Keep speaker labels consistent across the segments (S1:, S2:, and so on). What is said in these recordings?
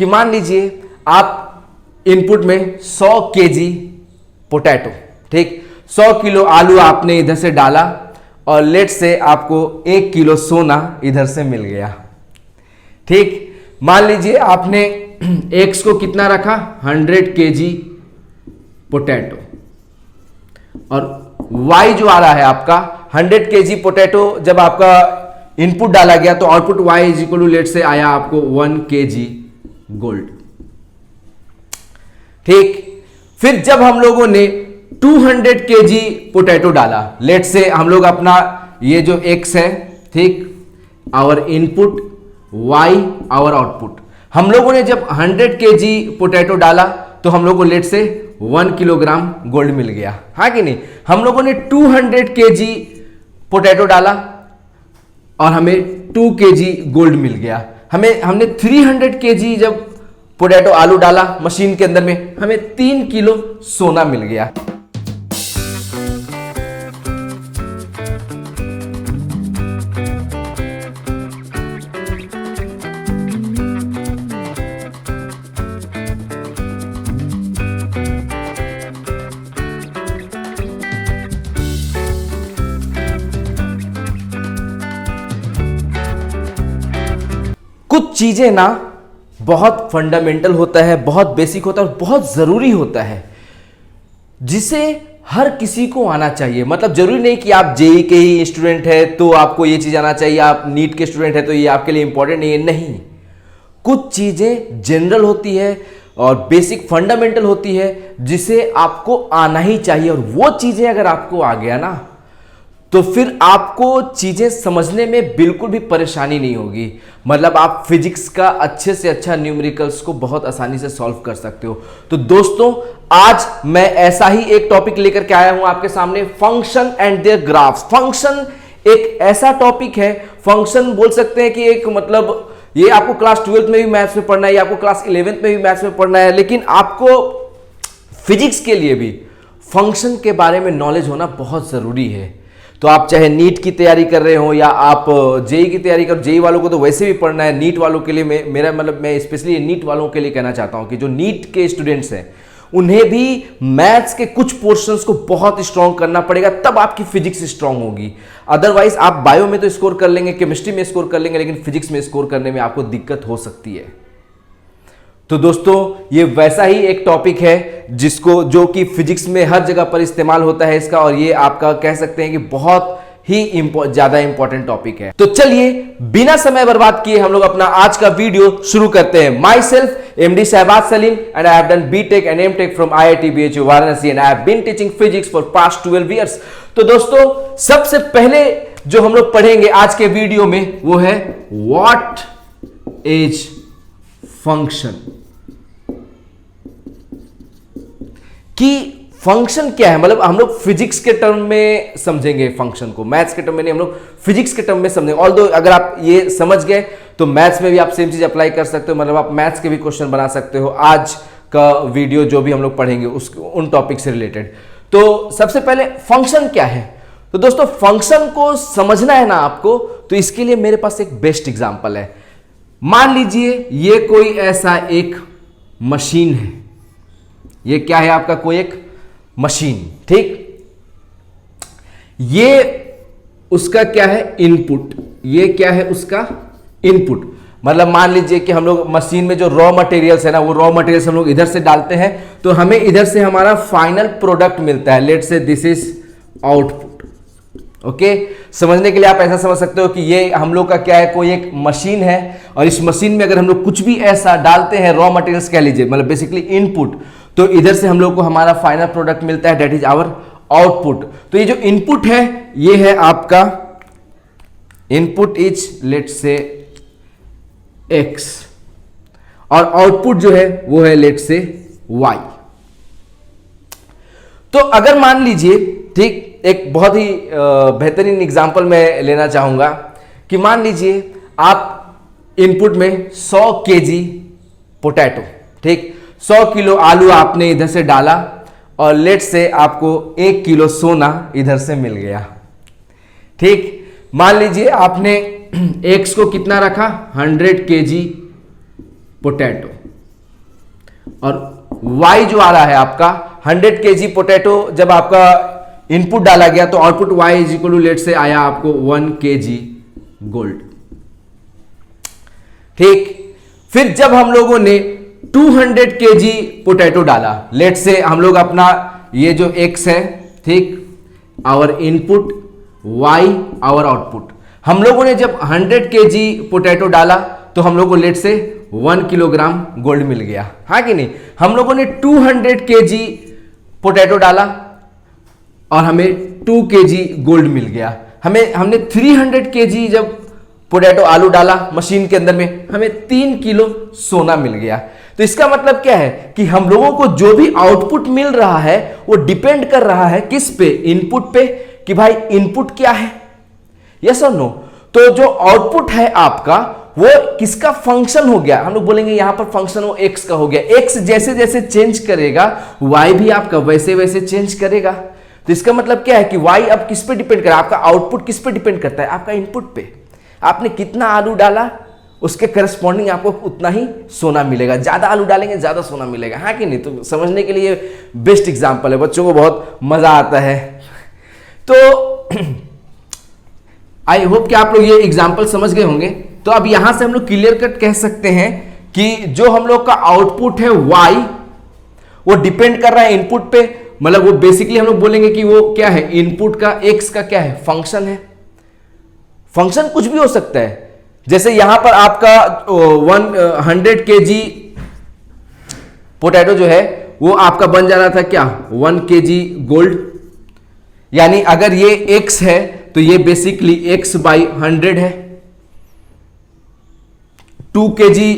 S1: कि मान लीजिए आप इनपुट में 100 केजी पोटैटो, ठीक, 100 किलो आलू आपने इधर से डाला और लेट से आपको 1 किलो सोना इधर से मिल गया, ठीक। मान लीजिए आपने एक्स को कितना रखा, 100 केजी पोटैटो, और वाई जो आ रहा है आपका 100 केजी पोटैटो। जब आपका इनपुट डाला गया तो output Y is equal to late से आया आपको 1 केजी गोल्ड, ठीक। फिर जब हम लोगों ने 200 केजी पोटैटो डाला, लेट से हम लोग अपना ये जो x है, ठीक, our input, y our output, हम लोगों ने जब 100 केजी पोटैटो डाला तो हम लोगों को लेट से 1 किलोग्राम गोल्ड मिल गया, हाँ कि नहीं। हम लोगों ने 200 केजी पोटैटो डाला और हमें 2 केजी गोल्ड मिल गया। हमने 300 केजी जब पोटैटो आलू डाला मशीन के अंदर में, हमें 3 किलो सोना मिल गया। कुछ चीजें ना बहुत फंडामेंटल होता है, बहुत बेसिक होता है और बहुत जरूरी होता है, जिसे हर किसी को आना चाहिए। मतलब जरूरी नहीं कि आप जेई के ही स्टूडेंट है तो आपको ये चीज आना चाहिए, आप नीट के स्टूडेंट है तो ये आपके लिए इंपॉर्टेंट नहीं है, नहीं। कुछ चीजें जनरल होती है और बेसिक फंडामेंटल होती है जिसे आपको आना ही चाहिए, और वो चीजें अगर आपको आ गया ना तो फिर आपको चीजें समझने में बिल्कुल भी परेशानी नहीं होगी। मतलब आप फिजिक्स का अच्छे से अच्छा न्यूमेरिकल्स को बहुत आसानी से सॉल्व कर सकते हो। तो दोस्तों आज मैं ऐसा ही एक टॉपिक लेकर के आया हूं आपके सामने, function and their graphs. Function एक ऐसा टॉपिक है, फंक्शन बोल सकते हैं कि एक मतलब ये आपको क्लास 12th में भी मैथ्स में पढ़ना है, या आपको क्लास 11th में भी मैथ्स में पढ़ना है, लेकिन आपको फिजिक्स के लिए भी फंक्शन के बारे में नॉलेज होना बहुत जरूरी है। तो आप चाहे नीट की तैयारी कर रहे हो या आप जेई की तैयारी कर, जेई वालों को तो वैसे भी पढ़ना है, नीट वालों के लिए मेरा मतलब मैं स्पेशली नीट वालों के लिए कहना चाहता हूं कि जो नीट के स्टूडेंट्स हैं उन्हें भी मैथ्स के कुछ पोर्शंस को बहुत स्ट्रांग करना पड़ेगा, तब आपकी फिजिक्स स्ट्रांग होगी। अदरवाइज आप बायो में तो स्कोर कर लेंगे, केमिस्ट्री में स्कोर कर लेंगे, लेकिन फिजिक्स में स्कोर करने में आपको दिक्कत हो सकती है। तो दोस्तों ये वैसा ही एक टॉपिक है जो कि फिजिक्स में हर जगह पर इस्तेमाल होता है इसका, और ये आपका कह सकते हैं कि बहुत ही ज्यादा इंपॉर्टेंट टॉपिक है। तो चलिए बिना समय बर्बाद किए हम लोग अपना आज का वीडियो शुरू करते हैं। Myself MD Shahbaz Salim and I have done BTech and MTech from IIT BHU Varanasi and I have been teaching physics for past 12 years. तो दोस्तों सबसे पहले जो हम लोग पढ़ेंगे आज के वीडियो में वो है व्हाट इज फंक्शन, कि फंक्शन क्या है। मतलब हम लोग फिजिक्स के टर्म में समझेंगे फंक्शन को, मैथ्स के टर्म में नहीं, हम लोग फिजिक्स के टर्म में समझेंगे। ऑल्दो अगर आप ये समझ गए तो मैथ्स में भी आप सेम चीज अप्लाई कर सकते हो, मतलब आप मैथ्स के भी क्वेश्चन बना सकते हो। आज का वीडियो जो भी हम लोग पढ़ेंगे उन टॉपिक से रिलेटेड। तो सबसे पहले फंक्शन क्या है। तो दोस्तों फंक्शन को समझना है ना आपको, तो इसके लिए मेरे पास एक बेस्ट एग्जांपल है। मान लीजिए ये कोई ऐसा एक मशीन है, ये क्या है आपका कोई एक मशीन, ठीक। ये उसका क्या है इनपुट, ये क्या है उसका इनपुट। मतलब मान लीजिए कि हम लोग मशीन में जो रॉ मटेरियल्स है ना, वो रॉ मटेरियल्स हम लोग इधर से डालते हैं तो हमें इधर से हमारा फाइनल प्रोडक्ट मिलता है। Let's say this is output. Okay, समझने के लिए आप ऐसा समझ सकते हो कि ये हम लोग का क्या है, कोई एक मशीन है, और इस मशीन में अगर हम लोग कुछ भी ऐसा डालते हैं, रॉ मटेरियल्स कह लीजिए, मतलब बेसिकली इनपुट, तो इधर से हम लोग को हमारा फाइनल प्रोडक्ट मिलता है, दैट इज आवर आउटपुट। तो ये जो इनपुट है ये है आपका input is let's say x, और आउटपुट जो है वो है लेट्स से y। तो अगर मान लीजिए, ठीक, एक बहुत ही बेहतरीन एग्जांपल मैं लेना चाहूंगा कि मान लीजिए आप इनपुट में 100 केजी पोटैटो, ठीक, 100 किलो आलू आपने इधर से डाला और लेट से आपको 1 किलो सोना इधर से मिल गया, ठीक। मान लीजिए आपने x को कितना रखा, 100 केजी पोटैटो, और y जो आ रहा है आपका 100 केजी पोटैटो, जब आपका इनपुट डाला गया तो output y is equal to late से आया आपको 1 केजी गोल्ड। ठीक, फिर जब हम लोगों ने 200 केजी पोटैटो डाला, लेट से हम लोग अपना ये जो x है, ठीक, our input y our output, हम लोगों ने जब 100 केजी पोटैटो डाला तो हम लोगों को लेट से 1 किलोग्राम गोल्ड मिल गया, हाँ कि नहीं। हम लोगों ने 200 केजी पोटैटो डाला और हमें 2 केजी गोल्ड मिल गया। हमने 300 केजी जब पोटैटो आलू डाला मशीन के अंदर में, हमें 3 किलो सोना मिल गया। तो इसका मतलब क्या है कि हम लोगों को जो भी आउटपुट मिल रहा है वो डिपेंड कर रहा है किस पे, इनपुट पे, कि भाई इनपुट क्या है, यस और नो। तो जो आउटपुट है आपका वो किसका फंक्शन हो गया, हम लोग बोलेंगे यहां पर फंक्शन वो एक्स का हो गया। एक्स जैसे जैसे चेंज करेगा वाई भी आपका वैसे वैसे चेंज करेगा। तो इसका मतलब क्या है कि वाई अब किस पे डिपेंड कर रहा है, आपका आउटपुट किस पे डिपेंड करता है, आपका इनपुट पे। आपने कितना आलू डाला उसके करस्पॉन्डिंग आपको उतना ही सोना मिलेगा। ज्यादा आलू डालेंगे ज्यादा सोना मिलेगा, हाँ कि नहीं। तो समझने के लिए बेस्ट एग्जांपल है, बच्चों को बहुत मजा आता है। तो आई होप कि आप लोग ये एग्जांपल समझ गए होंगे। तो अब यहां से हम लोग क्लियर कट कह सकते हैं कि जो हम लोग का आउटपुट है y वो डिपेंड कर रहा है इनपुट पे, मतलब वो बेसिकली हम लोग बोलेंगे कि वो क्या है, इनपुट का x का क्या है, फंक्शन है। फंक्शन कुछ भी हो सकता है, जैसे यहां पर आपका 100 केजी पोटैटो जो है वो आपका बन जा रहा था क्या, 1 केजी गोल्ड। यानी अगर ये x है तो ये बेसिकली x बाई 100 है। 2 केजी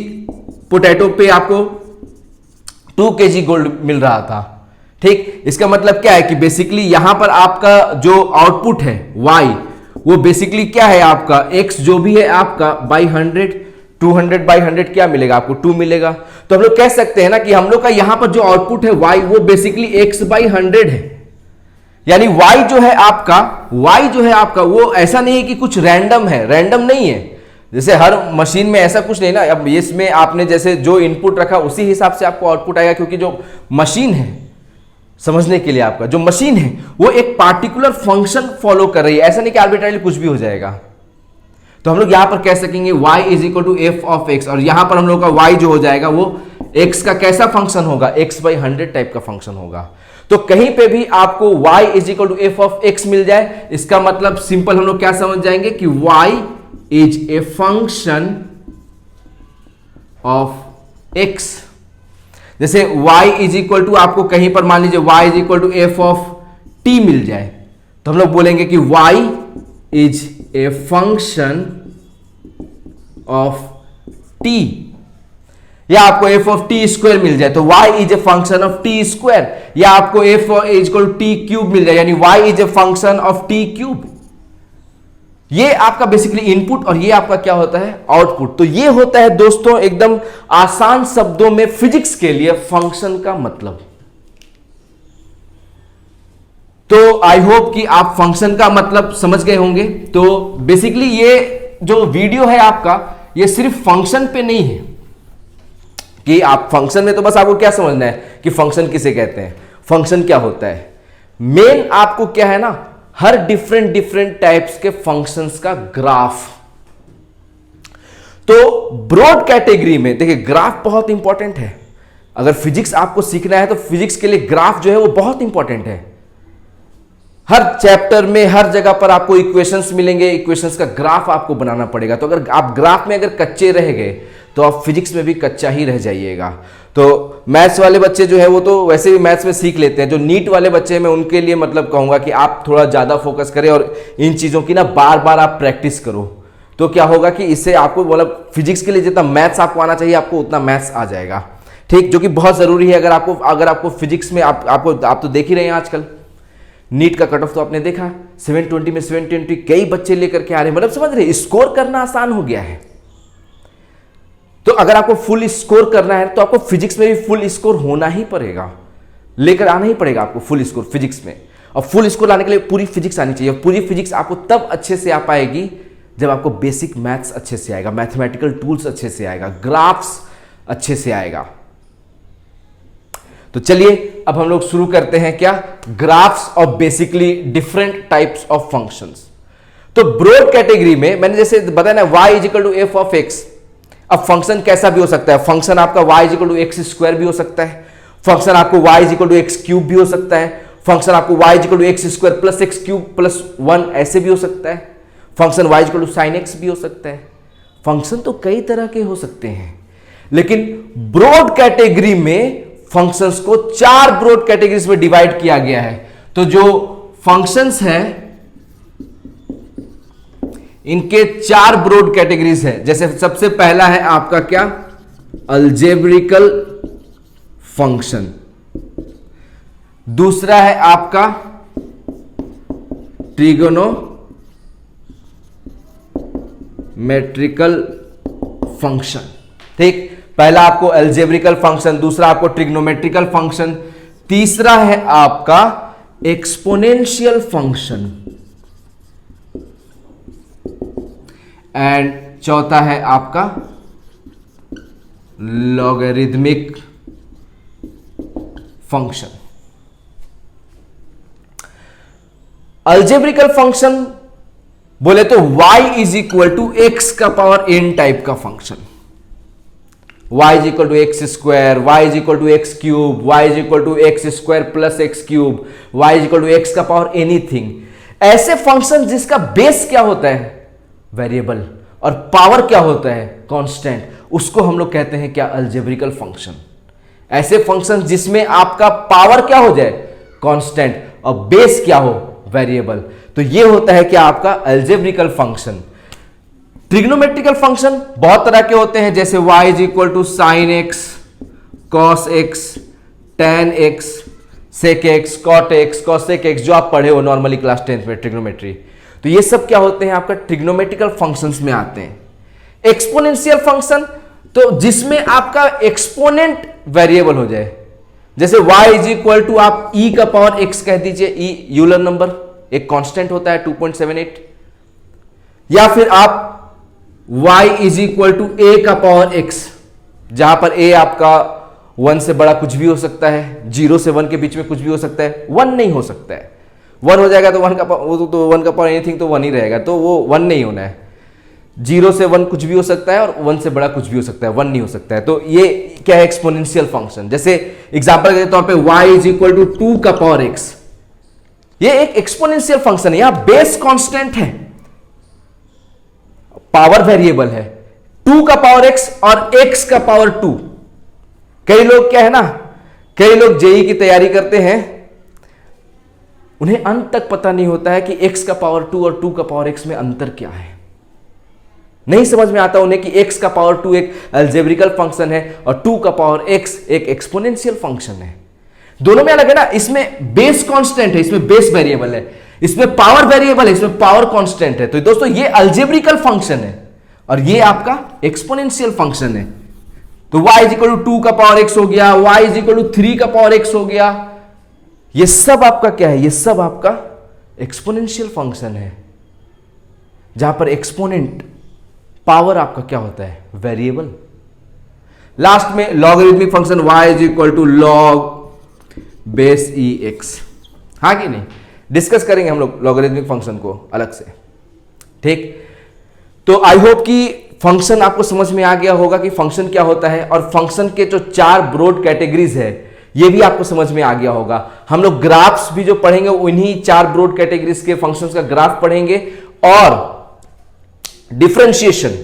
S1: पोटैटो पे आपको 2 केजी गोल्ड मिल रहा था, ठीक। इसका मतलब क्या है कि बेसिकली यहां पर आपका जो आउटपुट है y वो बेसिकली क्या है, आपका x जो भी है आपका बाई 100, 200 बाई 100 क्या मिलेगा आपको, 2 मिलेगा। तो हम लोग कह सकते हैं ना कि हम लोग का यहां पर जो आउटपुट है y वो बेसिकली x बाई 100 है। यानी y जो है आपका वो ऐसा नहीं है कि कुछ रैंडम है, रैंडम नहीं है। जैसे हर मशीन में ऐसा कुछ नहीं ना, अब इसमें आपने जैसे जो इनपुट रखा उसी हिसाब से आपको आउटपुट आएगा, क्योंकि जो मशीन है, समझने के लिए आपका जो मशीन है वो एक पार्टिकुलर फंक्शन फॉलो कर रही है, ऐसा नहीं कि आर्बिट्ररी कुछ भी हो जाएगा। तो हम लोग यहां पर कह सकेंगे y is equal to f of x, और यहां पर हम लोग का y जो हो जाएगा वो x का कैसा फंक्शन होगा, x बाई 100 टाइप का फंक्शन होगा। तो कहीं पे भी आपको y is equal to f of x मिल जाए, इसका मतलब सिंपल हम लोग क्या समझ जाएंगे कि y is a function of x। जैसे y इज इक्वल टू आपको कहीं पर मान लीजिए y is equal to f of t मिल जाए, तो हम लोग बोलेंगे कि y is a function of t, या आपको एफ ऑफ टी स्क्वायर मिल जाए तो y is a function of t square, या आपको f is equal to t cube मिल जाए, यानी y is a function of T cube. ये आपका बेसिकली इनपुट और ये आपका क्या होता है, आउटपुट। तो ये होता है दोस्तों एकदम आसान शब्दों में फिजिक्स के लिए फंक्शन का मतलब। तो आई होप कि आप फंक्शन का मतलब समझ गए होंगे। तो बेसिकली ये जो वीडियो है आपका ये सिर्फ फंक्शन पे नहीं है कि आप फंक्शन में, तो बस आपको क्या समझना है कि फंक्शन किसे कहते हैं, फंक्शन क्या होता है। मेन आपको क्या है ना, हर डिफरेंट टाइप्स के फंक्शंस का ग्राफ। तो ब्रॉड कैटेगरी में देखिए ग्राफ बहुत इंपॉर्टेंट है। अगर फिजिक्स आपको सीखना है तो फिजिक्स के लिए ग्राफ जो है वो बहुत इंपॉर्टेंट है। हर चैप्टर में हर जगह पर आपको इक्वेशंस मिलेंगे, इक्वेशंस का ग्राफ आपको बनाना पड़ेगा। तो अगर आप ग्राफ में अगर कच्चे रह गए तो आप फिजिक्स में भी कच्चा ही रह जाइएगा। तो मैथ्स वाले बच्चे जो है वो तो वैसे भी मैथ्स में सीख लेते हैं, जो नीट वाले बच्चे हैं मैं उनके लिए मतलब कहूंगा कि आप थोड़ा ज़्यादा फोकस करें और इन चीज़ों की ना बार बार आप प्रैक्टिस करो। तो क्या होगा कि इससे आपको मतलब फिजिक्स के लिए जितना मैथ्स आपको आना चाहिए आपको उतना मैथ्स आ जाएगा, ठीक, जो कि बहुत ज़रूरी है। अगर आपको फिजिक्स में आप तो देख ही रहे हैं आजकल नीट का कट ऑफ तो आपने देखा 720 में 720 कई बच्चे लेकर के आ रहे हैं, मतलब समझ रहे, स्कोर करना आसान हो गया है। तो अगर आपको फुल स्कोर करना है तो आपको फिजिक्स में भी फुल स्कोर होना ही पड़ेगा, लेकर आना ही पड़ेगा आपको फुल स्कोर फिजिक्स में। और फुल स्कोर लाने के लिए पूरी फिजिक्स आनी चाहिए। पूरी फिजिक्स आपको तब अच्छे से आ पाएगी जब आपको बेसिक मैथ्स अच्छे से आएगा, मैथमेटिकल टूल्स अच्छे से आएगा, ग्राफ्स अच्छे से आएगा। तो चलिए अब हम लोग शुरू करते हैं क्या, graphs of basically different types of functions. तो ब्रॉड कैटेगरी में मैंने जैसे बताया ना y is equal to f of x. अब फंक्शन कैसा भी हो सकता है, फंक्शन आपका y is equal to x square भी हो सकता है, फंक्शन आपको y is equal to x cube भी हो सकता है, फंक्शन आपको y is equal to x square plus x cube plus 1 ऐसे भी हो सकता है, function y is equal to sine x भी हो सकता है। फंक्शन तो कई तरह के हो सकते हैं, लेकिन ब्रॉड कैटेगरी में फंक्शंस को 4 ब्रॉड कैटेगरीज में डिवाइड किया गया है। तो जो फंक्शंस है इनके 4 ब्रॉड कैटेगरीज है। जैसे सबसे पहला है आपका क्या, अलजेब्रिकल फंक्शन, दूसरा है आपका ट्रिगोनोमेट्रिकल फंक्शन। ठीक, पहला आपको अलजेब्रिकल फंक्शन, दूसरा आपको ट्रिग्नोमेट्रिकल फंक्शन, तीसरा है आपका एक्सपोनेंशियल फंक्शन एंड चौथा है आपका लॉगरिदमिक फंक्शन। अलजेब्रिकल फंक्शन बोले तो y is equal to x का पावर n टाइप का function, y is equal to x square, y is equal to x cube, y is equal to x square plus x cube, y is equal to x का power anything. ऐसे function जिसका base क्या होता है, variable, और power क्या होता है, कांस्टेंट, उसको हम लोग कहते हैं क्या, अलजेब्रिकल फंक्शन। ऐसे फंक्शन जिसमें आपका पावर क्या हो जाए, कांस्टेंट, और बेस क्या हो, वेरिएबल, तो ये होता है क्या आपका अलजेब्रिकल फंक्शन। ट्रिग्नोमेट्रिकल फंक्शन बहुत तरह के होते हैं, जैसे y is equal to sine x, cos x, tan x, sec x, cot x, cosec x, जो आप पढ़े हो नॉर्मली क्लास 10th में ट्रिग्नोमेट्री। तो ये सब क्या होते हैं आपका ट्रिग्नोमेट्रिकल फंक्शंस में आते हैं। एक्सपोनेंशियल फंक्शन, तो जिसमें आपका एक्सपोनेंट वेरिएबल हो जाए, जैसे y इज इक्वल टू आप e का पावर x कह दीजिए, e यूलर नंबर एक कांस्टेंट होता है 2.78, या फिर आप y is equal to a का पावर x, जहां पर a आपका 1 से बड़ा कुछ भी हो सकता है, 0 से 1 के बीच में कुछ भी हो सकता है, 1 नहीं हो सकता है। 1 हो जाएगा तो 1 का पावर एनीथिंग तो 1 ही रहेगा, तो वो 1 नहीं होना है। 0 से 1 कुछ भी हो सकता है और 1 से बड़ा कुछ भी हो सकता है, 1 नहीं हो सकता है। तो ये क्या है, एक्सपोनेंशियल फंक्शन। जैसे एग्जांपल के तौर पे y इज इक्वल टू 2 का पावर x, ये एक एक्सपोनेंशियल फंक्शन है, यहां बेस कांस्टेंट है, पावर वेरिएबल है, 2 का पावर x और x का पावर 2। कई लोग क्या है ना, कई लोग जेई की तैयारी करते हैं, उन्हें अंत तक पता नहीं होता है कि x का पावर 2 और 2 का पावर x में अंतर क्या है। नहीं समझ में आता उन्हें कि x का पावर 2 एक अलजेब्रिकल फंक्शन है और 2 का पावर x एक एक्सपोनेंशियल फंक्शन है। दोनों में अलग है ना, इसमें बेस कांस्टेंट है, इसमें बेस वेरिएबल है, इसमें पावर वेरिएबल है, इसमें पावर कांस्टेंट है। तो दोस्तों ये अलजेब्रिकल फंक्शन है और ये आपका एक्सपोनेंशियल फंक्शन है। तो y इज इक्वल टू 2 का पावर x हो गया, y इज इक्वल टू 3 का पावर x हो गया, ये सब आपका क्या है, ये सब आपका एक्सपोनेंशियल फंक्शन है, जहां पर एक्सपोनेंट पावर आपका क्या होता है, वेरिएबल। लास्ट में logarithmic function y is equal to log base e x, हाँ कि नहीं, डिस्कस करेंगे हम लोग लॉगरिथमिक फंक्शन को अलग से। ठीक, तो आई होप कि फंक्शन आपको समझ में आ गया होगा कि फंक्शन क्या होता है, और फंक्शन के जो 4 ब्रॉड कैटेगरीज है ये भी आपको समझ में आ गया होगा। हम लोग ग्राफ्स भी जो पढ़ेंगे उन्हीं 4 ब्रॉड कैटेगरीज के फंक्शंस का ग्राफ पढ़ेंगे, और डिफरेंशिएशन,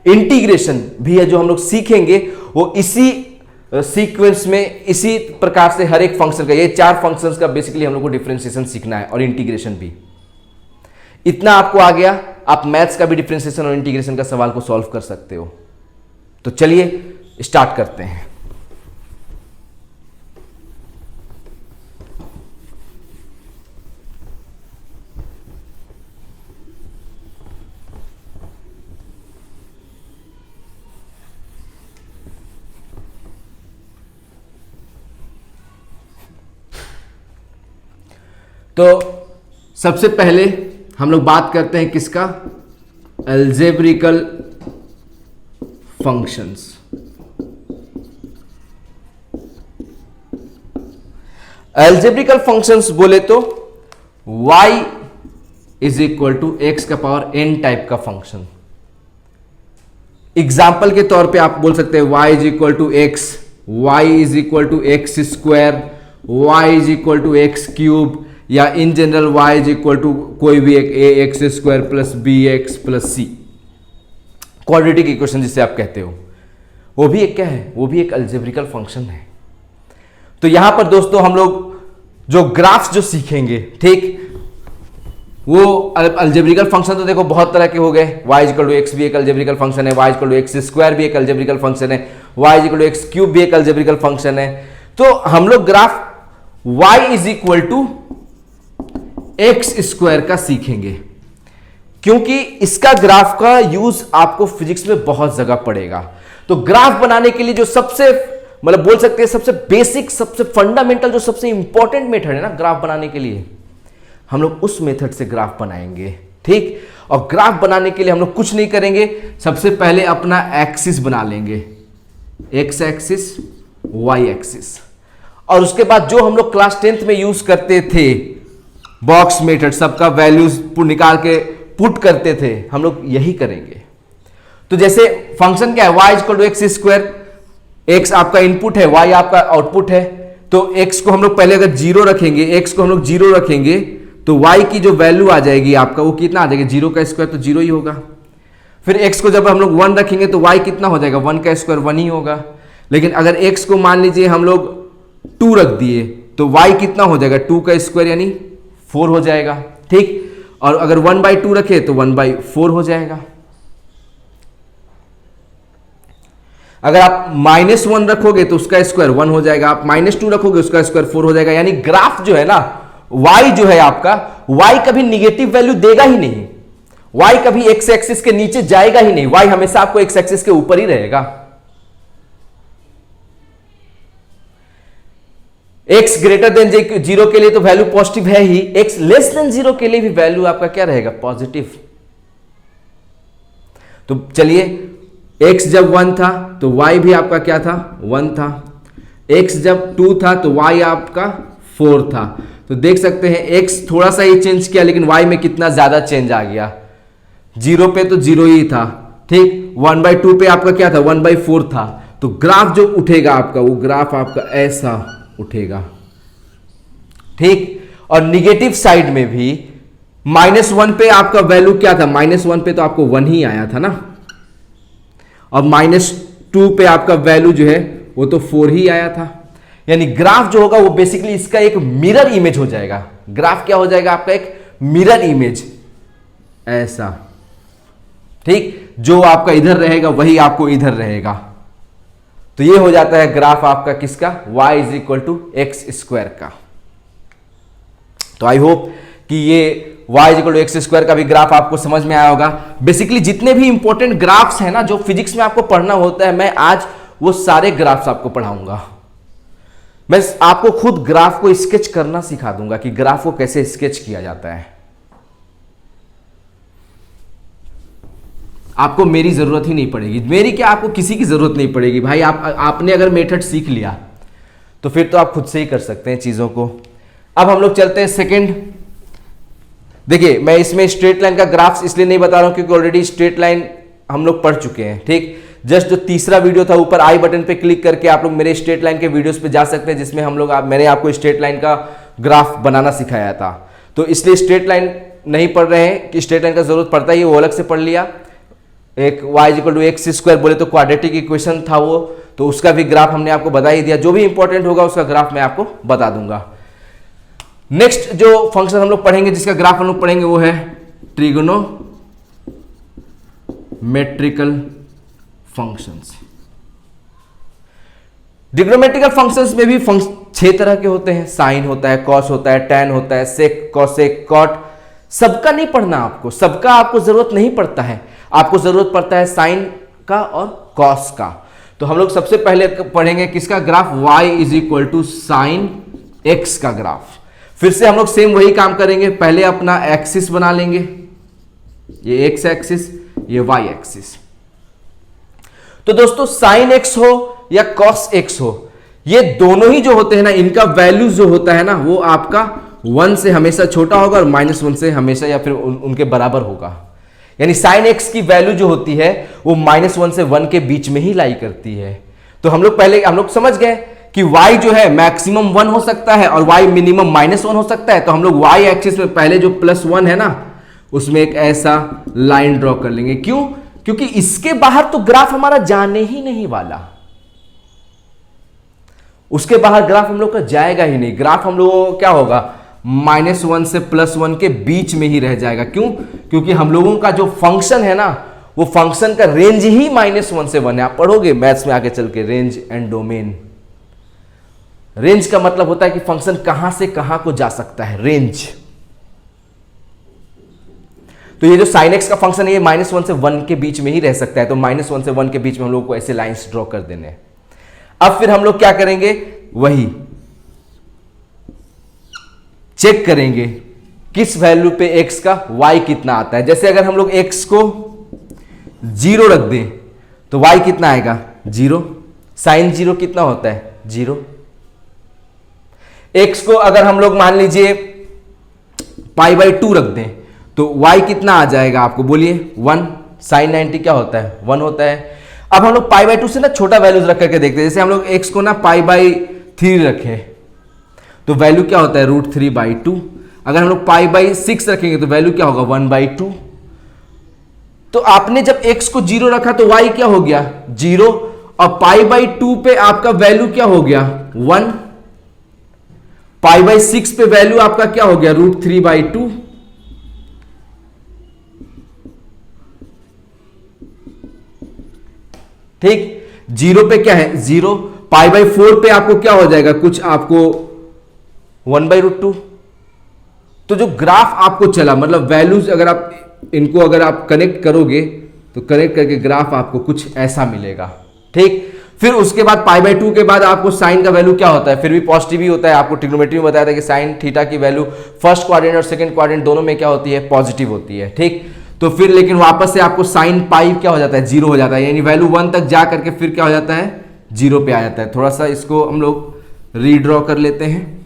S1: इंटीग्रेशन भी है जो हम लोग सीखेंगे, वो इसी सीक्वेंस में, इसी प्रकार से हर एक फंक्शन का, ये 4 फंक्शंस का बेसिकली हम लोग को डिफरेंशिएशन सीखना है, और इंटीग्रेशन भी। इतना आपको आ गया, आप मैथ्स का भी डिफरेंशिएशन और इंटीग्रेशन का सवाल को सॉल्व कर सकते हो। तो चलिए स्टार्ट करते हैं। तो सबसे पहले हम लोग बात करते हैं किसका, अलजेब्रिकल फंक्शंस। एल्जेब्रिकल फंक्शंस बोले तो y is equal to x का पावर n टाइप का फंक्शन। एग्जाम्पल के तौर पे आप बोल सकते हैं y is equal to x, y is equal to x square, y is equal to x cube, या in general y is equal to कोई भी एक a x square plus b x plus c, quadratic equation जिसे आप कहते हो, वो भी एक क्या है, वो भी एक अलजेब्रिकल फंक्शन है। तो यहां पर दोस्तों हम लोग जो ग्राफ्स जो सीखेंगे, ठीक, वो अलजेब्रिकल फंक्शन तो देखो बहुत तरह के हो गए। y इक्वल टू एक्स भी एक अलजेब्रिकल फंक्शन है, y equal to x square भी एक अलजेब्रिकल फंक्शन है, y equal to x cube भी एक अलजेब्रिकल फंक्शन है। तो हम लोग graph y is equal to x square का सीखेंगे, क्योंकि इसका ग्राफ का यूज आपको फिजिक्स में बहुत जगह पड़ेगा। तो ग्राफ बनाने के लिए जो सबसे मतलब बोल सकते हैं सबसे बेसिक, सबसे फंडामेंटल, जो सबसे इंपॉर्टेंट मेथड है ना ग्राफ बनाने के लिए, हम लोग उस मेथड से ग्राफ बनाएंगे, ठीक। और ग्राफ बनाने के लिए हम लोग कुछ नहीं करेंगे, सबसे पहले अपना एक्सिस बना लेंगे, एक्स एक्सिस, वाई एक्सिस, और उसके बाद जो हम लोग क्लास 10th में यूज करते थे बॉक्स मेथड, सबका वैल्यूज निकाल के पुट करते थे, हम लोग यही करेंगे। तो जैसे फंक्शन क्या है, y equal to x square, x आपका इनपुट है, y आपका आउटपुट है। तो x को हम लोग पहले अगर जीरो रखेंगे, x को हम लोग जीरो रखेंगे, तो y की जो वैल्यू आ जाएगी आपका वो कितना आ जाएगा, जीरो का स्क्वायर तो जीरो ही होगा। फिर x को जब हम लोग 1 रखेंगे तो y कितना हो जाएगा, 1 का स्क्वायर 1 ही होगा। लेकिन अगर x को मान लीजिए हम लोग 2 रख दिए तो y कितना हो जाएगा, 2 का स्क्वायर यानी 4 हो जाएगा, ठीक। और अगर 1/2 रखे तो 1/4 हो जाएगा। अगर आप -1 रखोगे तो उसका स्क्वायर 1 हो जाएगा, आप -2 रखोगे उसका स्क्वायर 4 हो जाएगा। यानी ग्राफ जो है ना, y जो है आपका, y कभी निगेटिव वैल्यू देगा ही नहीं, y कभी एक्स एक्सिस के नीचे जाएगा ही नहीं, y हमेशा आपको एक्स एक्सिस के ऊपर ही रहेगा। x ग्रेटर देन 0 के लिए तो वैल्यू पॉजिटिव है ही, x लेस देन 0 के लिए भी वैल्यू आपका क्या रहेगा, पॉजिटिव। तो चलिए, x जब 1 था तो y भी आपका क्या था, 1 था। x जब 2 था तो y आपका 4 था। तो देख सकते हैं x थोड़ा सा ही चेंज किया, लेकिन y में कितना ज्यादा चेंज आ गया। 0 पे तो 0 ही था, ठीक। 1/2 पे आपका क्या था, 1/4 था। तो ग्राफ जो उठेगा आपका, वो ग्राफ आपका ऐसा उठेगा, ठीक। और निगेटिव साइड में भी -1 पे आपका वैल्यू क्या था, -1 पे तो आपको 1 ही आया था ना, और -2 पे आपका वैल्यू जो है वो तो 4 ही आया था। यानी ग्राफ जो होगा वो बेसिकली इसका एक मिरर इमेज हो जाएगा। ग्राफ क्या हो जाएगा आपका, एक मिरर इमेज, ऐसा, ठीक। जो आपका इधर रहेगा वही आपको इधर रहेगा। तो ये हो जाता है ग्राफ आपका किसका, y is equal to x square का। तो आई होप कि ये y is equal to x square का भी ग्राफ आपको समझ में आया होगा। बेसिकली जितने भी इंपॉर्टेंट ग्राफ्स हैं ना जो फिजिक्स में आपको पढ़ना होता है, मैं आज वो सारे ग्राफ्स आपको पढ़ाऊंगा। मैं आपको खुद ग्राफ को स्केच करना सिखा दूंगा कि ग्राफ को कैसे स्केच किया जाता है। आपको मेरी जरूरत ही नहीं पड़ेगी, मेरी क्या, आपको किसी की जरूरत नहीं पड़ेगी भाई। आपने अगर मेथड सीख लिया तो फिर तो आप खुद से ही कर सकते हैं चीजों को। अब हम लोग चलते हैं सेकंड। देखिए, मैं इसमें स्ट्रेट लाइन का ग्राफ्स इसलिए नहीं बता रहा हूं क्योंकि ऑलरेडी स्ट्रेट लाइन हम लोग पढ़ चुके हैं, ठीक। जस्ट जो तीसरा वीडियो था, ऊपर आई बटन पे क्लिक करके आप लोग मेरे स्ट्रेट लाइन के वीडियोस पे जा सकते हैं, जिसमें हम लोग मैंने आपको स्ट्रेट लाइन का ग्राफ बनाना सिखाया था। तो इसलिए स्ट्रेट लाइन नहीं पढ़ रहे हैं कि स्ट्रेट लाइन का जरूरत पड़ता है, वो अलग से पढ़ लिया। एक y equal to x square बोले तो क्वाड्रेटिक इक्वेशन था वो, तो उसका भी ग्राफ हमने आपको बता ही दिया। जो भी इंपॉर्टेंट होगा उसका ग्राफ मैं आपको बता दूंगा। नेक्स्ट जो फंक्शन हम लोग पढ़ेंगे, जिसका ग्राफ हम लोग पढ़ेंगे, वो है ट्रिगोनोमेट्रिकल फंक्शंस। ट्रिग्नोमेट्रिकल फंक्शंस में भी 6 तरह के होते हैं। साइन होता है, कॉस होता है, टैन होता है, सेक, कॉसेक, कॉट। सबका नहीं पढ़ना आपको, सबका आपको जरूरत नहीं पड़ता है। आपको जरूरत पड़ता है साइन का और कॉस का। तो हम लोग सबसे पहले पढ़ेंगे किसका graph, y is equal to sine x का ग्राफ। फिर से हम लोग सेम वही काम करेंगे, पहले अपना एक्सिस बना लेंगे, ये एक्स एक्सिस, ये वाई एक्सिस। तो दोस्तों साइन एक्स हो या कॉस एक्स हो, ये दोनों ही जो होते हैं ना, इनका वैल्यू जो होता है ना, वो आपका 1 से हमेशा छोटा होगा और -1 से हमेशा या फिर उनके बराबर होगा। यानी साइन एक्स की वैल्यू जो होती है वो -1 से 1 के बीच में ही लाई करती है। तो हम लोग समझ गए कि y जो है मैक्सिमम 1 हो सकता है और y मिनिमम -1 हो सकता है। तो हम लोग y एक्सिस में पहले जो +1 है ना, उसमें एक ऐसा लाइन ड्रॉ कर लेंगे। क्यों? क्योंकि इसके बाहर तो ग्राफ हमारा जाने ही नहीं वाला, उसके बाहर ग्राफ हम लोग का जाएगा ही नहीं। ग्राफ हम लोगों को क्या होगा, -1 से +1 के बीच में ही रह जाएगा। क्यों? क्योंकि हम लोगों का जो फंक्शन है ना, वो फंक्शन का रेंज ही -1 से 1 है। आप पढ़ोगे मैथ्स में आगे चल के, रेंज एंड डोमेन। रेंज का मतलब होता है कि फंक्शन कहां से कहां को जा सकता है, रेंज। तो ये जो sin x का फंक्शन है, ये -1 से 1 के बीच में ही रह सकता है। तो -1 से 1 के बीच में हम लोग को ऐसे लाइंस ड्रॉ कर देने हैं। अब फिर हम लोग क्या करेंगे, वही चेक करेंगे किस वैल्यू पे x का y कितना आता है। जैसे अगर हम लोग x को 0 रख दें तो y कितना आएगा, 0। साइन 0 कितना होता है, 0। x को अगर हम लोग मान लीजिए π/2 रख दें तो y कितना आ जाएगा, आपको बोलिए, 1। साइन 90 क्या होता है, 1 होता है। अब हम लोग π/2 से ना छोटा वैल्यूज रख करके देखते हैं। जैसे हम लोग x को ना π/3 रखें तो वैल्यू क्या होता है, √3/2। अगर हम लोग π/6 रखेंगे तो वैल्यू क्या होगा, 1/2। तो आपने जब x को 0 रखा तो y क्या हो गया, 0, और π/2 पे आपका वैल्यू क्या हो गया, 1। π/6 पे वैल्यू आपका क्या हो गया, √3/2। ठीक, 0 पे क्या है, 0। π/4 पे आपको क्या हो जाएगा, कुछ आपको 1/√2। तो जो ग्राफ आपको चला, मतलब वैल्यूज अगर आप इनको अगर आप कनेक्ट करोगे तो कनेक्ट करके ग्राफ आपको कुछ ऐसा मिलेगा। ठीक, फिर उसके बाद π/2 के बाद आपको साइन का वैल्यू क्या होता है, फिर भी पॉजिटिव ही होता है। आपको ट्रिग्नोमेट्री में बताया था कि साइन थीटा की वैल्यू फर्स्ट क्वाड्रेंट और सेकंड क्वाड्रेंट दोनों में क्या होती है, पॉजिटिव होती है। ठीक, तो फिर लेकिन वापस से आपको साइन पाई क्या हो जाता है, 0 हो जाता है। यानी वैल्यू 1 तक जा करके फिर क्या हो जाता है, 0 पे आ जाता है। थोड़ा सा इसको हम लोग रीड्रॉ कर लेते हैं।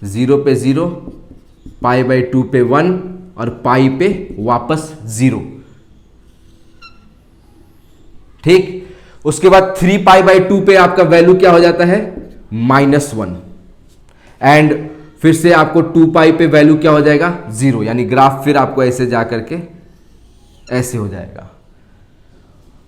S1: जीरो पे 0, π/2 पे 1 और पाई पे वापस 0। ठीक, उसके बाद 3π/2 पे आपका वैल्यू क्या हो जाता है, -1। एंड फिर से आपको 2π पे वैल्यू क्या हो जाएगा, 0। यानी ग्राफ फिर आपको ऐसे जा करके ऐसे हो जाएगा।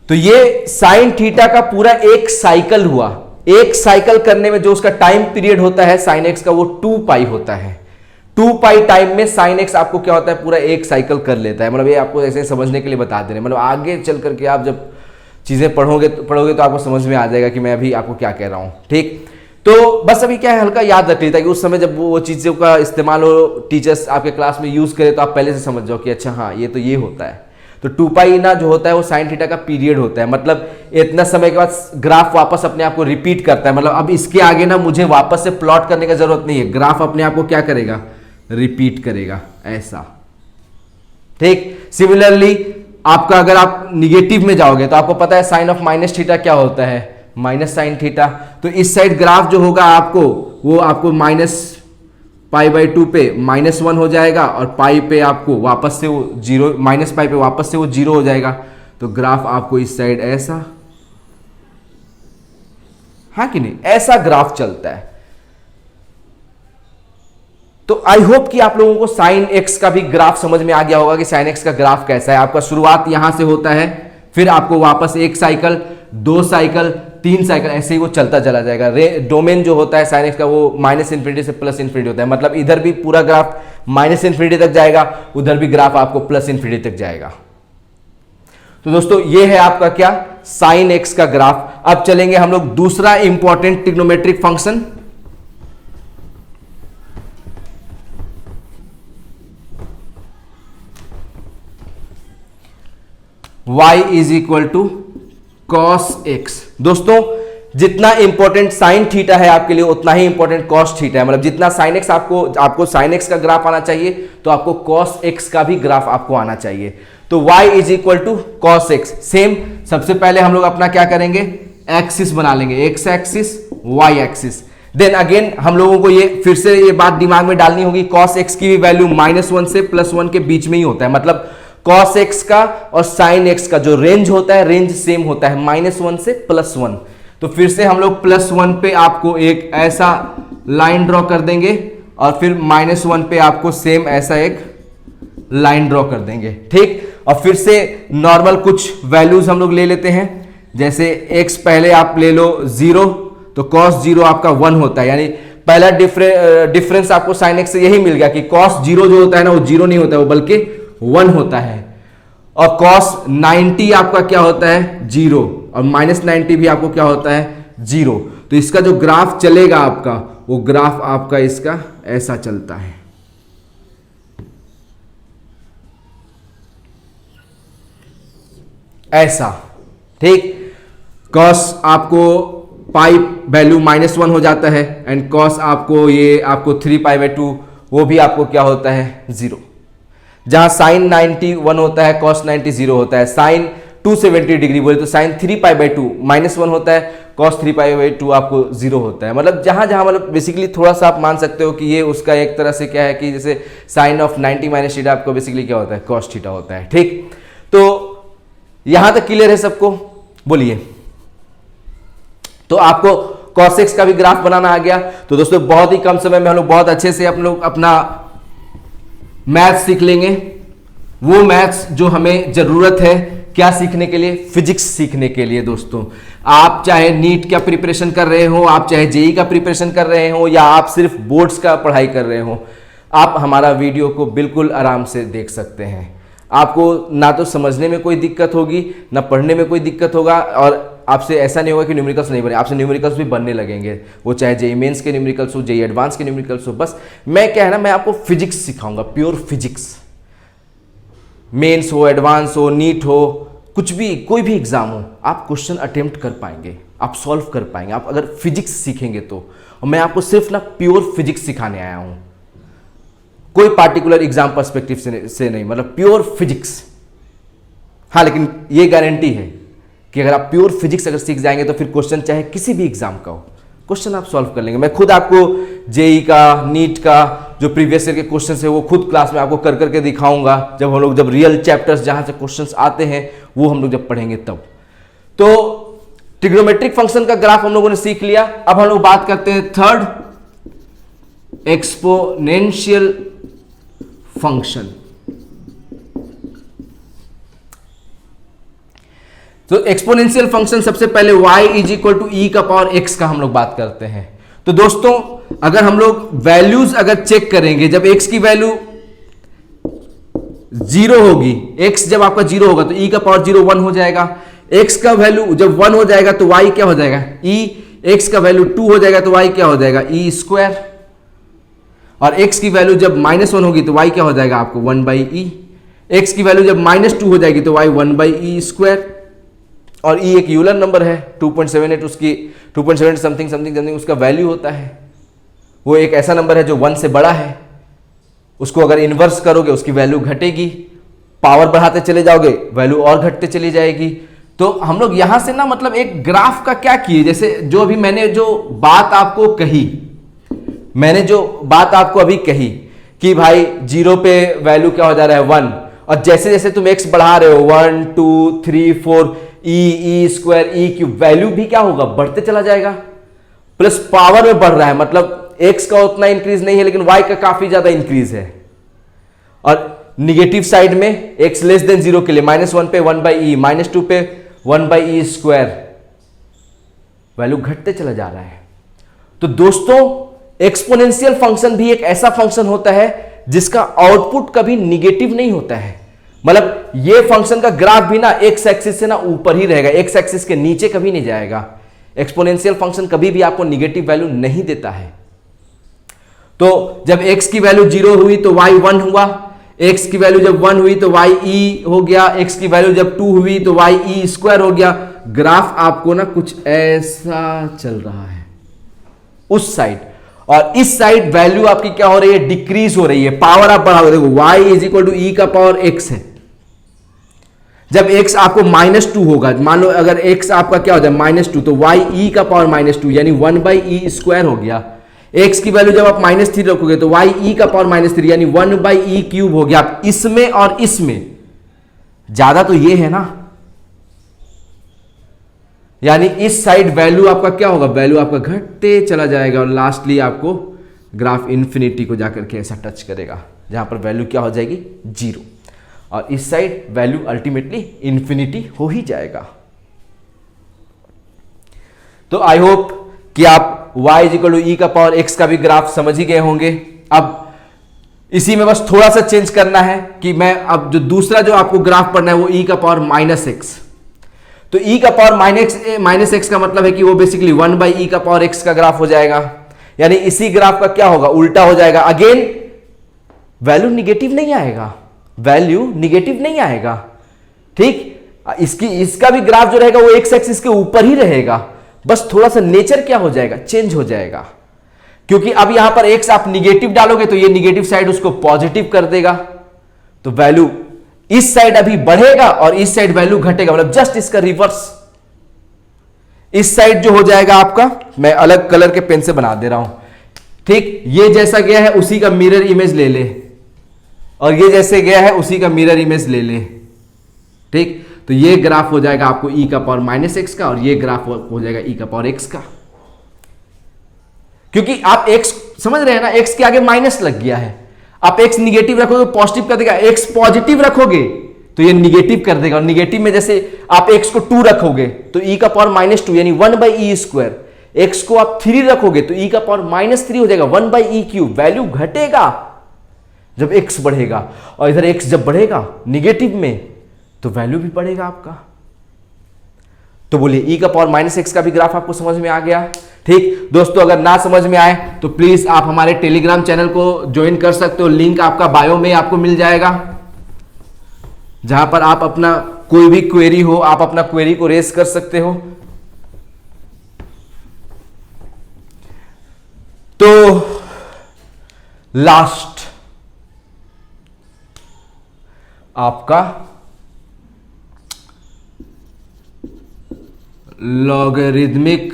S1: तो ये साइन थीटा का पूरा एक साइकिल हुआ। एक साइकिल करने में जो उसका टाइम पीरियड होता है साइन एक्स का, वो 2π होता है। 2π टाइम में साइन एक्स आपको क्या होता है, पूरा एक साइकिल कर लेता है। मतलब ये आपको ऐसे समझने के लिए बता दे रहे हैं। मतलब आगे चल करके आप जब चीजें पढ़ोगे तो आपको समझ में आ जाएगा कि मैं अभी आपको क्या कह रहा हूं। ठीक, तो बस अभी क्या है, हल्का याद रख लेता है कि उस समय जब वो चीजों का इस्तेमाल हो, टीचर्स आपके क्लास में यूज करे, तो आप पहले से समझ जाओ कि अच्छा हाँ ये तो ये होता है। तो 2π ना जो होता है वो साइन थीटा का पीरियड होता है। मतलब इतना समय के बाद ग्राफ वापस अपने आप को रिपीट करता है। मतलब अब इसके आगे ना मुझे वापस से प्लॉट करने की जरूरत नहीं है, ग्राफ अपने आप को क्या करेगा, रिपीट करेगा ऐसा। ठीक, सिमिलरली आपका अगर आप निगेटिव में जाओगे तो आपको पता है साइन ऑफ माइनस थीटा क्या होता है, माइनस साइन थीटा। तो इस साइड ग्राफ जो होगा आपको, वो आपको -π/2 पे -1 हो जाएगा और पाई पे आपको वापस से वो 0, -π पे वापस से वो 0 हो जाएगा। तो ग्राफ आपको इस साइड ऐसा, हाँ कि नहीं, ऐसा ग्राफ चलता है। तो आई होप कि आप लोगों को साइन एक्स का भी ग्राफ समझ में आ गया होगा कि साइन एक्स का ग्राफ कैसा है। आपका शुरुआत यहां से होता है, फिर आपको वापस एक साइकिल, 2 साइकिल, 3 साइकिल, ऐसे ही वो चलता चला जाएगा। डोमेन जो होता है साइन एक्स का वो -∞ से +∞ होता है। मतलब इधर भी पूरा ग्राफ -∞ तक जाएगा, उधर भी ग्राफ आपको +∞ तक जाएगा। तो दोस्तों ये है आपका क्या, साइन एक्स का ग्राफ। अब चलेंगे हम लोग दूसरा important trigonometric function, y = cos x। दोस्तों जितना इंपॉर्टेंट साइन थीटा है आपके लिए उतना ही इंपॉर्टेंट कॉस थीटा है। मतलब जितना साइन एक्स आपको साइन एक्स का ग्राफ आना चाहिए तो आपको कॉस एक्स का भी ग्राफ आपको आना चाहिए। तो y is equal to cos x. Same सबसे पहले हम लोग अपना क्या करेंगे, एक्सिस बना लेंगे, x axis y axis. Then again हम लोगों को ये फिर से ये बात दिमाग में डालनी होगी, कॉस एक्स की भी वैल्यू -1 से +1 के बीच में ही होता है। मतलब कॉस एक्स का और साइन एक्स का जो रेंज होता है, रेंज सेम होता है, -1 से +1। तो फिर से हम लोग +1 पे आपको एक ऐसा लाइन ड्रॉ कर देंगे और फिर -1 पे आपको सेम ऐसा एक लाइन ड्रॉ कर देंगे, ठीक। और फिर से नॉर्मल कुछ वैल्यूज हम लोग ले लेते हैं, जैसे x पहले आप ले लो 0, तो cos 0 आपका 1 होता है, यानी पहला डिफरेंस आपको sin x से यही मिल गया कि cos 0 जो होता है ना वो 0 नहीं होता है, वो बल्कि 1 होता है। और cos 90 आपका क्या होता है, 0, और -90 भी आपको क्या होता है, 0। तो इसका जो ग्राफ चलेगा आपका, वो ग्राफ आपका इसका ऐसा चलता है, ऐसा, ठीक। cos आपको पाई वैल्यू -1 हो जाता है एंड cos आपको ये आपको 3π/2 वो भी आपको क्या होता है, 0। जहां sin 90 1 होता है, cos 90 0 होता है। sin 270 डिग्री बोले तो sin 3π/2 -1 होता है, cos 3π/2 आपको 0 होता है। मतलब जहां जहां मतलब बेसिकली थोड़ा सा आप मान सकते हो कि ये उसका एक तरह से क्या है कि जैसे sin ऑफ 90 - थीटा आपको बेसिकली क्या होता है, cos थीटा होता है, ठीक। तो यहां तक क्लियर है सबको, बोलिए। तो आपको cos x का भी ग्राफ बनाना आ गया। तो दोस्तों बहुत ही कम समय में हम लोग बहुत अच्छे से हम लोग अपना मैथ्स सीख लेंगे, वो मैथ्स जो हमें जरूरत है क्या सीखने के लिए, फिजिक्स सीखने के लिए। दोस्तों आप चाहे नीट का प्रिपरेशन कर रहे हो, आप चाहे जेई का प्रिपरेशन कर रहे हो, या आप सिर्फ बोर्ड्स का पढ़ाई कर रहे हो, आप हमारा वीडियो को बिल्कुल आराम से देख सकते हैं। आपको ना तो समझने में कोई दिक्कत होगी, ना पढ़ने में कोई दिक्कत होगा, और आपसे ऐसा नहीं होगा कि न्यूमेरिकल्स नहीं बने, आपसे न्यूमेरिकल्स भी बनने लगेंगे, वो चाहे जेई मेंस के न्यूमेरिकल्स हो, जेई एडवांस के न्यूमेरिकल्स हो। बस मैं क्या है ना, मैं आपको फिजिक्स सिखाऊंगा, प्योर फिजिक्स। मेंस हो, एडवांस हो, नीट हो, कुछ भी, कोई भी एग्जाम हो, आप क्वेश्चन अटेम्प्ट कर पाएंगे, आप सॉल्व कर पाएंगे, आप अगर फिजिक्स सीखेंगे तो। और मैं आपको सिर्फ ना प्योर फिजिक्स सिखाने आया हूं, कोई पार्टिकुलर एग्जाम पर्सपेक्टिव से नहीं, मतलब प्योर फिजिक्स। हाँ, लेकिन ये गारंटी है कि अगर आप प्योर फिजिक्स अगर सीख जाएंगे तो फिर क्वेश्चन चाहे किसी भी एग्जाम का हो, क्वेश्चन आप सॉल्व कर लेंगे। मैं खुद आपको जेई का, नीट का जो प्रीवियस ईयर के क्वेश्चन है वो खुद क्लास में आपको कर करके दिखाऊंगा, जब हम लोग जब रियल चैप्टर्स जहां से क्वेश्चंस आते हैं वो हम लोग जब पढ़ेंगे तब। तो ट्रिग्नोमेट्रिक फंक्शन का ग्राफ हम लोगों ने सीख लिया। अब हम लोग बात करते हैं थर्ड, एक्सपोनेंशियल फंक्शन। तो एक्सपोनेंशियल फंक्शन सबसे पहले y is equal to e का पावर x का हम लोग बात करते हैं। तो दोस्तों अगर हम लोग वैल्यूज अगर चेक करेंगे, जब x की वैल्यू 0 होगी, x जब आपका 0 होगा तो e का पावर 0 1 हो जाएगा। x का वैल्यू जब 1 हो जाएगा तो y क्या हो जाएगा, e। x का वैल्यू 2 हो जाएगा तो y क्या हो जाएगा, e स्क्वायर। और x की वैल्यू जब -1 होगी तो y क्या हो जाएगा आपको 1/e। x की वैल्यू जब -2 हो जाएगी तो y 1/e स्क्वायर। और e एक यूलर नंबर है, 2.78 उसकी 2.7 समथिंग समथिंग समथिंग उसका वैल्यू होता है। वो एक ऐसा नंबर है जो 1 से बड़ा है, उसको अगर इन्वर्स करोगे उसकी वैल्यू घटेगी, पावर बढ़ाते चले जाओगे वैल्यू और घटते चली जाएगी। तो हम लोग यहां से ना मतलब एक ग्राफ का क्या किए, जैसे जो अभी मैंने जो बात आपको कही, मैंने जो बात आपको अभी कही कि भाई 0 पे वैल्यू क्या हो जा रहा है 1, और जैसे जैसे तुम x बढ़ा रहे हो 1 2 3 4 e square e cube, value भी क्या होगा, बढ़ते चला जाएगा। प्लस पावर में बढ़ रहा है, मतलब x का उतना इंक्रीज नहीं है लेकिन y का काफी ज्यादा इंक्रीज है। और निगेटिव साइड में x लेस देन 0 के लिए -1 पे 1/e, -2 पे 1/e स्क्वायर, वैल्यू घटते चला जा रहा है। तो दोस्तों एक्सपोनेंशियल फंक्शन भी एक ऐसा फंक्शन होता है जिसका आउटपुट कभी निगेटिव नहीं होता है। मतलब ये फंक्शन का ग्राफ भी ना एक्स एक्सिस से ना ऊपर ही रहेगा, एक्स एक्सिस के नीचे कभी नहीं जाएगा। एक्सपोनेंशियल फंक्शन कभी भी आपको निगेटिव वैल्यू नहीं देता है। तो जब x की वैल्यू 0 हुई तो y 1 हुआ, x की वैल्यू जब 1 हुई तो y e हो गया, x की वैल्यू जब 2 हुई तो y e स्क्वायर हो गया। ग्राफ आपको ना कुछ ऐसा चल रहा है उस साइड, और इस साइड वैल्यू आपकी क्या हो रही है, डिक्रीज हो रही है, पावर आप बढ़ाओगे। देखो y इज इक्वल टू ई का पावर x है। जब x आपको -2 होगा, मान लो अगर x आपका क्या हो जाए -2, तो y e का पावर -2 यानी 1/e² हो गया। x की वैल्यू जब आप -3 रखोगे तो y e का पावर -3 यानी 1/e³ हो गया। आप इसमें और इसमें ज्यादा तो ये है ना, यानी इस साइड वैल्यू आपका क्या होगा, वैल्यू आपका घटते चला जाएगा और लास्टली आपको ग्राफ इंफिनिटी को जाकर के ऐसा टच करेगा जहां पर वैल्यू क्या हो जाएगी, 0, और इस साइड वैल्यू अल्टीमेटली इंफिनिटी हो ही जाएगा। तो आई होप कि आप y इज इक्वल टू ई का पावर x का भी ग्राफ समझ ही गए होंगे। अब इसी में बस थोड़ा सा चेंज करना है कि मैं अब जो दूसरा जो आपको ग्राफ पढ़ना है वो e का पावर -x। तो e का पावर -x का मतलब है कि वो बेसिकली 1/e का पावर x का ग्राफ हो जाएगा, यानी इसी ग्राफ का क्या होगा, उल्टा हो जाएगा। अगेन वैल्यू निगेटिव नहीं आएगा, वैल्यू निगेटिव नहीं आएगा, ठीक। इसका भी ग्राफ जो रहेगा वो x एक्सिस के ऊपर ही रहेगा, बस थोड़ा सा नेचर क्या हो जाएगा, चेंज हो जाएगा। क्योंकि अब यहां पर x आप निगेटिव डालोगे तो ये निगेटिव साइड उसको पॉजिटिव कर देगा, तो वैल्यू इस साइड अभी बढ़ेगा और इस साइड वैल्यू घटेगा, मतलब जस्ट इसका रिवर्स। इस साइड जो हो जाएगा आपका, मैं अलग कलर के पेन से बना दे रहा हूं, ठीक। ये जैसा गया है उसी का मिरर इमेज ले ले, और ये जैसे गया है उसी का मिरर इमेज ले ले, ठीक। तो ये ग्राफ हो जाएगा आपको e का पावर -x का, और ये ग्राफ हो जाएगा e का पावर x का। क्योंकि आप x समझ रहे हैं ना, x के आगे माइनस लग गया है। आप x निगेटिव रखोगे पॉजिटिव कर देगा, x पॉजिटिव रखोगे तो ये निगेटिव कर देगा, और निगेटिव में जैसे आप x को 2 रखोगे तो e का पावर -2 यानी 1/e², x को आप 3 रखोगे तो e का पावर -3 हो जाएगा, 1/e³। वैल्यू घटेगा जब x बढ़ेगा, और इधर x जब बढ़ेगा निगेटिव में तो वैल्यू भी बढ़ेगा आपका। तो बोलिए e का पावर -x का भी ग्राफ आपको समझ में आ गया, ठीक। दोस्तों अगर ना समझ में आए तो प्लीज आप हमारे टेलीग्राम चैनल को ज्वाइन कर सकते हो, लिंक आपका बायो में आपको मिल जाएगा, जहां पर आप अपना कोई भी क्वेरी हो आप अपना क्वेरी को रेज कर सकते हो। तो लास्ट आपका लॉगरिदमिक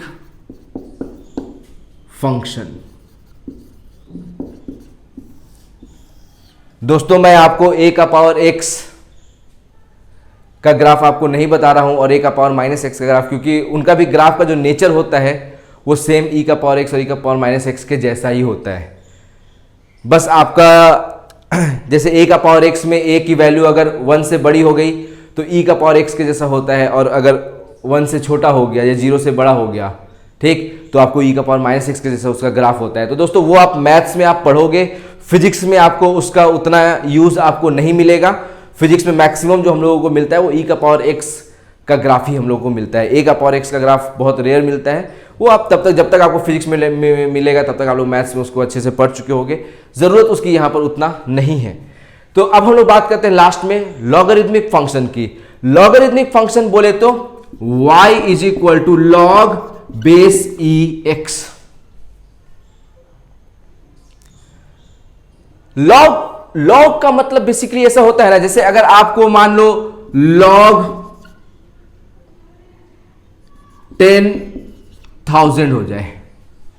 S1: फंक्शन। दोस्तों मैं आपको a का पावर x का ग्राफ आपको नहीं बता रहा हूं और a का पावर -x का ग्राफ, क्योंकि उनका भी ग्राफ का जो नेचर होता है वो सेम e का पावर x और e का पावर -x के जैसा ही होता है। बस आपका जैसे a का पावर x में a की वैल्यू अगर 1 से बड़ी हो गई तो e का पावर x के जैसा होता है, और अगर 1 से छोटा हो गया या 0 से बड़ा हो गया, ठीक, तो आपको e का पावर -x के जैसा उसका ग्राफ होता है। तो दोस्तों वो आप मैथ्स में आप पढ़ोगे, फिजिक्स में आपको उसका उतना यूज आपको नहीं मिलेगा। फिजिक्स में मैक्सिमम जो हम लोगों को मिलता है वो e का पावर x का ग्राफ ही हम लोगों को मिलता है। a का पावर x का ग्राफ बहुत रेयर मिलता है, वो आप तब तक जब तक आपको फिजिक्स में मिलेगा तब तक आप लोग मैथ्स में उसको अच्छे से पढ़ चुके होंगे, जरूरत उसकी यहाँ पर उतना नहीं है। तो अब हम लोग बात करते हैं लास्ट में लॉगरिदमिक फंक्शन की। लॉगरिदमिक फंक्शन बोले तो y is equal to log base ex। Log का मतलब बेसिकली ऐसा होता है ना, जैसे अगर आपको मान लो लॉग 10,000 हो जाए,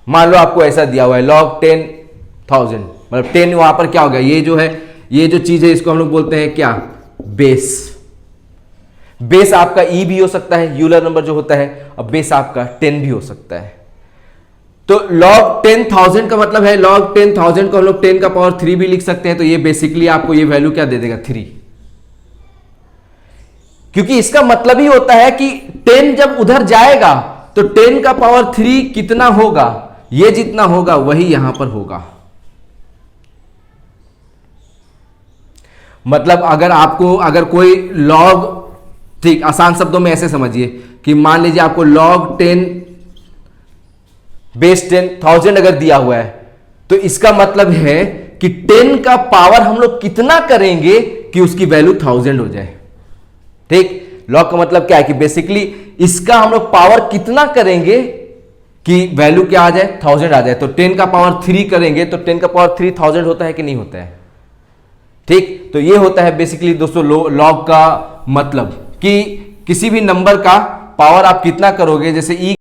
S1: मान लो आपको ऐसा दिया हुआ है लॉग 10,000, मतलब 10 वहां पर क्या हो गया, ये जो है ये जो चीज है इसको हम लोग बोलते हैं क्या, बेस। बेस आपका ई भी हो सकता है, यूलर नंबर जो होता है, और बेस आपका 10 भी हो सकता है। तो log 10,000 का मतलब है log 10,000 को हम लोग 10 का पावर 3 भी लिख सकते हैं, तो ये बेसिकली आपको ये वैल्यू क्या दे देगा, 3। क्योंकि इसका मतलब ही होता है कि 10 जब उधर जाएगा तो 10 का पावर 3 कितना होगा, ये जितना होगा वही यहां पर होगा। मतलब अगर कोई log, ठीक आसान शब्दों में ऐसे समझिए कि मान लीजिए आपको log 10 बेस 10,000 अगर दिया हुआ है, तो इसका मतलब है कि 10 का पावर हम लोग कितना करेंगे कि उसकी वैल्यू 1000 हो जाए, ठीक। लॉग का मतलब क्या है कि बेसिकली इसका हम लोग पावर कितना करेंगे कि वैल्यू क्या आ जाए, 1000 आ जाए। तो 10 का पावर 3 करेंगे तो 10 का पावर 3 1000 होता है कि नहीं होता है। ठीक, तो ये होता है बेसिकली दोस्तों लॉग का मतलब कि किसी भी नंबर का पावर आप कितना करोगे, जैसे ई